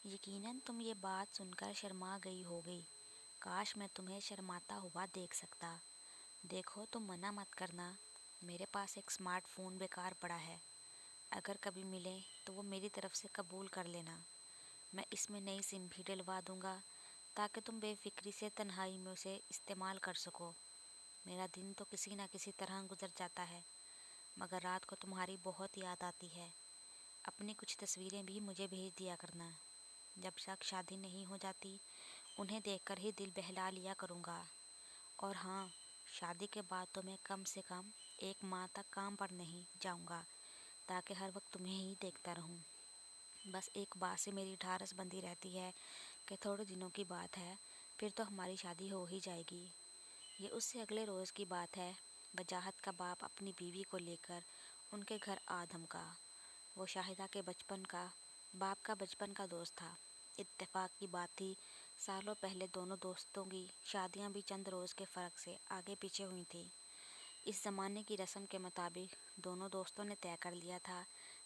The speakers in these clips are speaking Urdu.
یقیناً تم یہ بات سن کر شرما گئی ہوگی۔ کاش میں تمہیں شرماتا ہوا دیکھ سکتا۔ دیکھو تم منع مت کرنا، میرے پاس ایک اسمارٹ فون بیکار پڑا ہے، اگر کبھی ملے تو وہ میری طرف سے قبول کر لینا۔ میں اس میں نئی سم بھی ڈلوا دوں گا تاکہ تم بے فکری سے تنہائی میں اسے استعمال کر سکو۔ میرا دن تو کسی نہ کسی طرح گزر جاتا ہے، مگر رات کو تمہاری بہت یاد آتی ہے۔ اپنی کچھ تصویریں بھی مجھے بھیج دیا کرنا۔ جب تک شادی نہیں ہو جاتی انہیں دیکھ کر ہی دل بہلا لیا کروں گا۔ اور ہاں، شادی کے بعد تو میں کم سے کم 1 ماہ تک کام پر نہیں جاؤں گا تاکہ ہر وقت تمہیں ہی دیکھتا رہوں۔ بس ایک بات سے میری ڈھارس بندھی رہتی ہے کہ تھوڑے دنوں کی بات ہے، پھر تو ہماری شادی ہو ہی جائے گی۔ یہ اس سے اگلے روز کی بات ہے۔ وجاہت کا باپ اپنی بیوی کو لے کر ان کے گھر آ دھمکا۔ وہ شاہدہ کے باپ کا بچپن کا دوست تھا۔ اتفاق کی بات تھی، سالوں پہلے دونوں دوستوں کی شادیاں بھی چند روز کے فرق سے آگے پیچھے ہوئی تھیں۔ اس زمانے کی رسم کے مطابق دونوں دوستوں نے طے کر لیا تھا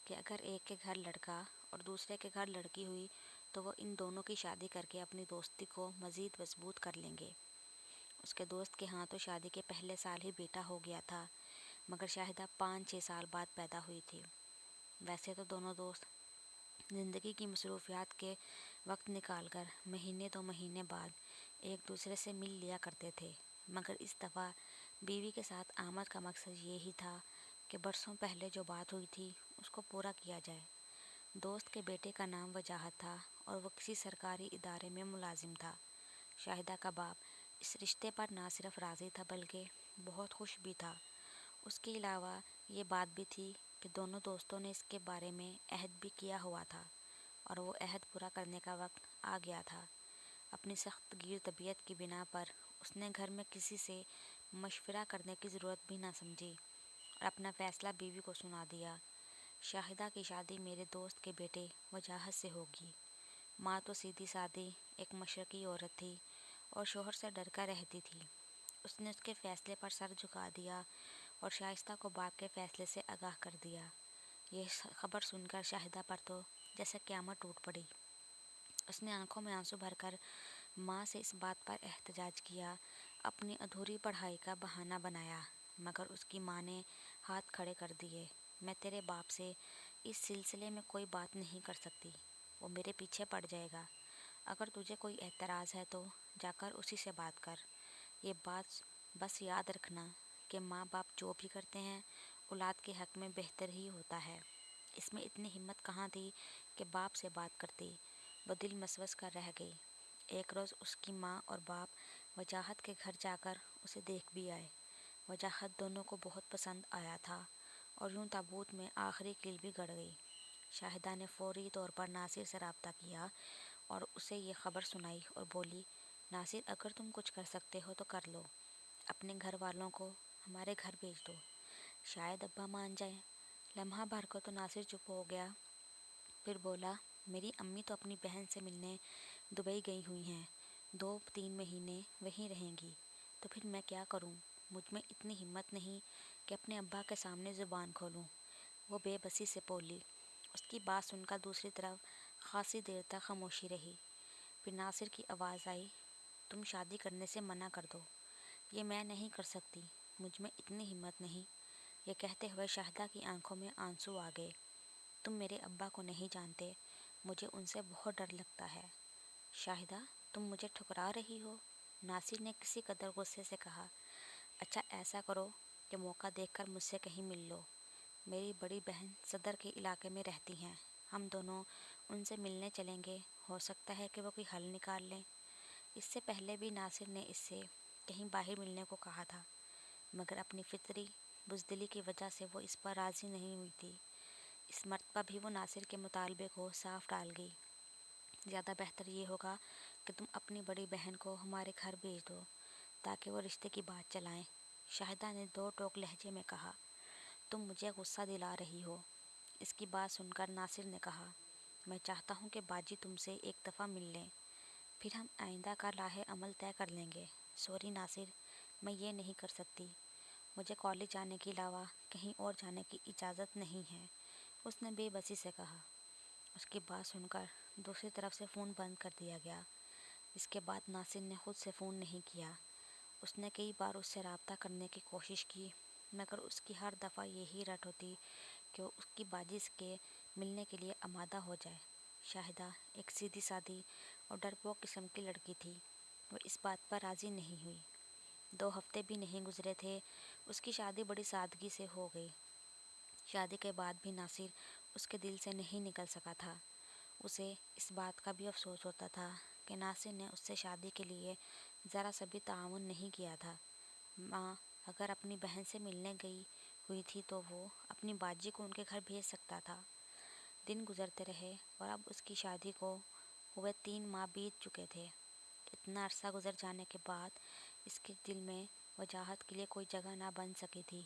کہ اگر ایک کے گھر لڑکا اور دوسرے کے گھر لڑکی ہوئی تو وہ ان دونوں کی شادی کر کے اپنی دوستی کو مزید مضبوط کر لیں گے۔ اس کے دوست کے ہاں تو شادی کے پہلے سال ہی بیٹا ہو گیا تھا، مگر شاہدہ 5-6 سال بعد پیدا ہوئی تھی۔ ویسے تو دونوں دوست زندگی کی مصروفیات کے وقت نکال کر مہینے 2 مہینے بعد ایک دوسرے سے مل لیا کرتے تھے، مگر اس دفعہ بیوی کے ساتھ آمد کا مقصد یہی تھا کہ برسوں پہلے جو بات ہوئی تھی اس کو پورا کیا جائے۔ دوست کے بیٹے کا نام وجاہت تھا اور وہ کسی سرکاری ادارے میں ملازم تھا۔ شاہدہ کا باپ اس رشتے پر نہ صرف راضی تھا بلکہ بہت خوش بھی تھا۔ اس کے علاوہ یہ بات بھی تھی کہ دونوں دوستوں نے اس کے بارے میں عہد بھی کیا ہوا تھا اور وہ عہد پورا کرنے کا وقت آ گیا تھا۔ اپنی سخت گیر طبیعت کی بنا پر اس نے گھر میں کسی سے مشورہ کرنے کی ضرورت بھی نہ سمجھی اور اپنا فیصلہ بیوی کو سنا دیا۔ شاہدہ کی شادی میرے دوست کے بیٹے وجاہت سے ہوگی۔ ماں تو سیدھی سادی ایک مشرقی عورت تھی اور شوہر سے ڈر کر رہتی تھی۔ اس نے اس کے فیصلے پر سر جھکا دیا اور شائستہ کو باپ کے فیصلے سے آگاہ کر دیا۔ یہ خبر سن کر شاہدہ پر تو جیسے قیامت ٹوٹ پڑی۔ اس نے آنکھوں میں آنسو بھر کر ماں سے اس بات پر احتجاج کیا، اپنی ادھوری پڑھائی کا بہانہ بنایا، مگر اس کی ماں نے ہاتھ کھڑے کر دیے۔ میں تیرے باپ سے اس سلسلے میں کوئی بات نہیں کر سکتی، وہ میرے پیچھے پڑ جائے گا۔ اگر تجھے کوئی اعتراض ہے تو جا کر اسی سے بات کر۔ یہ بات بس یاد رکھنا کہ ماں باپ جو بھی کرتے ہیں اولاد کے حق میں بہتر ہی ہوتا ہے۔ اس میں اتنی ہمت کہاں تھی کہ باپ سے بات کرتی، وہ دل مسوس کر رہ گئی۔ ایک روز اس کی ماں اور باپ وجاہت کے گھر جا کر اسے دیکھ بھی آئے۔ وجاہت دونوں کو بہت پسند آیا تھا اور یوں تابوت میں آخری کیل بھی گڑ گئی۔ شاہدہ نے فوری طور پر ناصر سے رابطہ کیا اور اسے یہ خبر سنائی اور بولی، ناصر اگر تم کچھ کر سکتے ہو تو کر لو، اپنے گھر والوں کو ہمارے گھر بھیج دو، شاید ابا مان جائیں۔ لمحہ بھر کو تو ناصر چپ ہو گیا، پھر بولا، میری امی تو اپنی بہن سے ملنے دبئی گئی ہوئی ہیں، 2-3 مہینے وہیں رہیں گی، تو پھر میں کیا کروں؟ مجھ میں اتنی ہمت نہیں کہ اپنے ابا کے سامنے زبان کھولوں۔ وہ بے بسی سے بولی۔ اس کی بات سن کر دوسری طرف خاصی دیر تک خاموشی رہی۔ پھر ناصر کی آواز آئی، تم شادی کرنے سے منع کر دو۔ یہ میں نہیں کر سکتی، مجھ میں اتنی ہمت نہیں۔ یہ کہتے ہوئے شاہدہ کی آنکھوں میں آنسو آ گئے۔ تم میرے ابا کو نہیں جانتے، مجھے ان سے بہت ڈر لگتا ہے۔ شاہدہ، تم مجھے ٹھکرا رہی ہو؟ ناصر نے کسی قدر غصے سے کہا۔ اچھا ایسا کرو کہ موقع دیکھ کر مجھ سے کہیں مل لو، میری بڑی بہن صدر کے علاقے میں رہتی ہیں، ہم دونوں ان سے ملنے چلیں گے، ہو سکتا ہے کہ وہ کوئی حل نکال لیں۔ اس سے پہلے بھی ناصر نے اس سے کہیں باہر ملنے کو کہا تھا، مگر اپنی فطری بزدلی کی وجہ سے وہ اس پر راضی نہیں ہوئی تھی۔ اس مرتبہ بھی وہ ناصر کے مطالبے کو صاف ٹال گئی۔ زیادہ بہتر یہ ہوگا کہ تم اپنی بڑی بہن کو ہمارے گھر بھیج دو تاکہ وہ رشتے کی بات چلائیں، شاہدہ نے دو ٹوک لہجے میں کہا۔ تم مجھے غصہ دلا رہی ہو۔ اس کی بات سن کر ناصر نے کہا، میں چاہتا ہوں کہ باجی تم سے ایک دفعہ مل لیں، پھر ہم آئندہ کا راہ عمل طے کر لیں گے۔ سوری ناصر، میں یہ نہیں کر سکتی، مجھے کالج جانے کے علاوہ کہیں اور جانے کی اجازت نہیں ہے، اس نے بے بسی سے کہا۔ اس کی بات سن کر دوسری طرف سے فون بند کر دیا گیا۔ اس کے بعد ناصر نے خود سے فون نہیں کیا۔ اس نے کئی بار اس سے رابطہ کرنے کی کوشش کی، مگر اس کی ہر دفعہ یہی رٹ ہوتی کہ وہ اس کی باجی کے ملنے کے لیے آمادہ ہو جائے۔ شاہدہ ایک سیدھی سادی اور ڈرپوک قسم کی لڑکی تھی۔ وہ اس بات پر راضی نہیں ہوئی۔ 2 ہفتے بھی نہیں گزرے تھے، اس کی شادی بڑی سادگی سے ہو گئی۔ شادی کے بعد بھی ناصر اس کے دل سے نہیں نکل سکا تھا۔ اسے اس بات کا بھی افسوس ہوتا تھا کہ ناصر نے اس سے شادی کے لیے ذرا سا بھی تعاون نہیں کیا تھا۔ ماں اگر اپنی بہن سے ملنے گئی ہوئی تھی تو وہ اپنی باجی کو ان کے گھر بھیج سکتا تھا۔ دن گزرتے رہے اور اب اس کی شادی کو ہوئے 3 ماہ بیت چکے تھے۔ اتنا عرصہ گزر جانے کے بعد اس کے دل میں وجاہت کے لیے کوئی جگہ نہ بن سکی تھی۔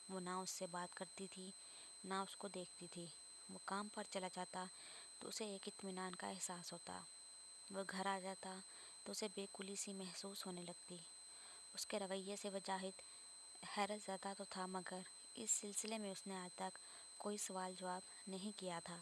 وہ نہ اس سے بات کرتی تھی، نہ اس کو دیکھتی تھی۔ وہ کام پر چلا جاتا تو اسے ایک اطمینان کا احساس ہوتا۔ وہ گھر آ جاتا تو اسے بے کلی سی محسوس ہونے لگتی۔ اس کے رویے سے وجاہت حیرت زدہ تو تھا، مگر اس سلسلے میں اس نے آج تک کوئی سوال جواب نہیں کیا تھا۔